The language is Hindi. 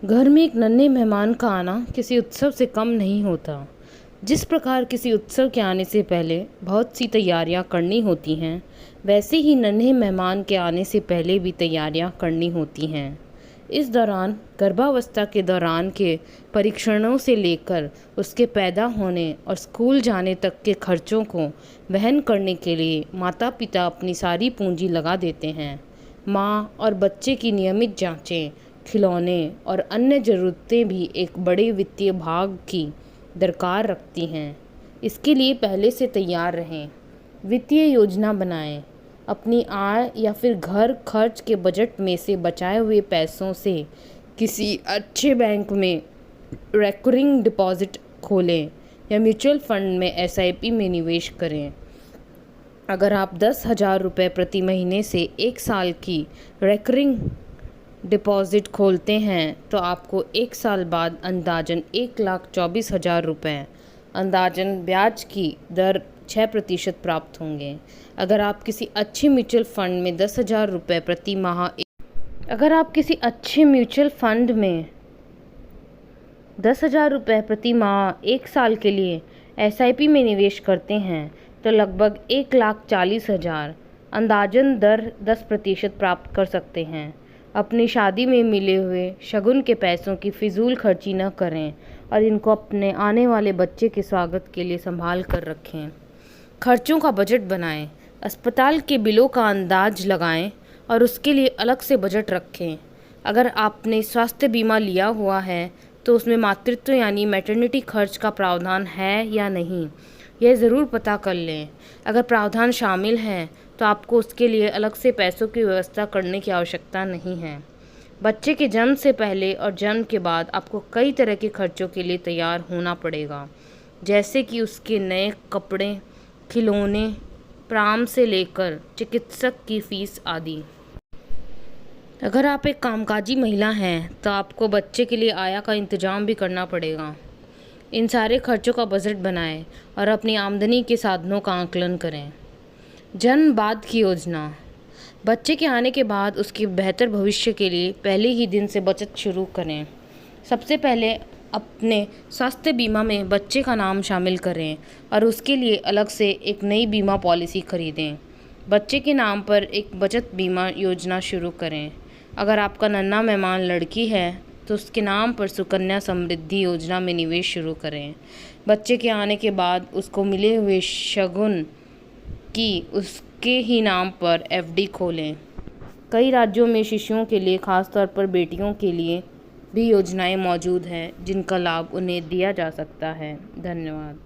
घर में एक नन्हे मेहमान का आना किसी उत्सव से कम नहीं होता। जिस प्रकार किसी उत्सव के आने से पहले बहुत सी तैयारियां करनी होती हैं, वैसे ही नन्हे मेहमान के आने से पहले भी तैयारियां करनी होती हैं। इस दौरान गर्भावस्था के दौरान के परीक्षणों से लेकर उसके पैदा होने और स्कूल जाने तक के खर्चों को वहन करने के लिए माता पिता अपनी सारी पूंजी लगा देते हैं। माँ और बच्चे की नियमित जांचें, खिलौने और अन्य ज़रूरतें भी एक बड़े वित्तीय भाग की दरकार रखती हैं। इसके लिए पहले से तैयार रहें। वित्तीय योजना बनाएं। अपनी आय या फिर घर खर्च के बजट में से बचाए हुए पैसों से किसी अच्छे बैंक में रेकरिंग डिपॉजिट खोलें या म्यूचुअल फंड में एसआईपी में निवेश करें। अगर आप 10,000 रुपये प्रति महीने से 1 साल की रेकरिंग डिपॉजिट खोलते हैं तो आपको 1 साल बाद अंदाजन 1,24,000 रुपये अंदाजन ब्याज की दर 6% प्राप्त होंगे। अगर आप किसी अच्छे म्यूचुअल फंड में 10,000 रुपये प्रति माह अगर आप किसी अच्छे म्यूचुअल फंड में 10,000 रुपये प्रति माह 1 साल के लिए एसआईपी में निवेश करते हैं तो लगभग 1,40,000 अंदाजन दर 10% प्राप्त कर सकते हैं। अपनी शादी में मिले हुए शगुन के पैसों की फिजूल खर्ची न करें और इनको अपने आने वाले बच्चे के स्वागत के लिए संभाल कर रखें। खर्चों का बजट बनाएं। अस्पताल के बिलों का अंदाज लगाएं और उसके लिए अलग से बजट रखें। अगर आपने स्वास्थ्य बीमा लिया हुआ है तो उसमें मातृत्व यानी मैटरनिटी खर्च का प्रावधान है या नहीं, यह ज़रूर पता कर लें। अगर प्रावधान शामिल है तो आपको उसके लिए अलग से पैसों की व्यवस्था करने की आवश्यकता नहीं है। बच्चे के जन्म से पहले और जन्म के बाद आपको कई तरह के खर्चों के लिए तैयार होना पड़ेगा, जैसे कि उसके नए कपड़े, खिलौने, प्राम से लेकर चिकित्सक की फीस आदि। अगर आप एक कामकाजी महिला हैं तो आपको बच्चे के लिए आया का इंतजाम भी करना पड़ेगा। इन सारे खर्चों का बजट बनाएं और अपनी आमदनी के साधनों का आकलन करें। जन्म बाद की योजना। बच्चे के आने के बाद उसके बेहतर भविष्य के लिए पहले ही दिन से बचत शुरू करें। सबसे पहले अपने स्वास्थ्य बीमा में बच्चे का नाम शामिल करें और उसके लिए अलग से एक नई बीमा पॉलिसी खरीदें। बच्चे के नाम पर एक बचत बीमा योजना शुरू करें। अगर आपका नन्हा मेहमान लड़की है तो उसके नाम पर सुकन्या समृद्धि योजना में निवेश शुरू करें। बच्चे के आने के बाद उसको मिले हुए शगुन की उसके ही नाम पर एफडी खोलें। कई राज्यों में शिशुओं के लिए, खासतौर पर बेटियों के लिए भी योजनाएं मौजूद हैं जिनका लाभ उन्हें दिया जा सकता है। धन्यवाद।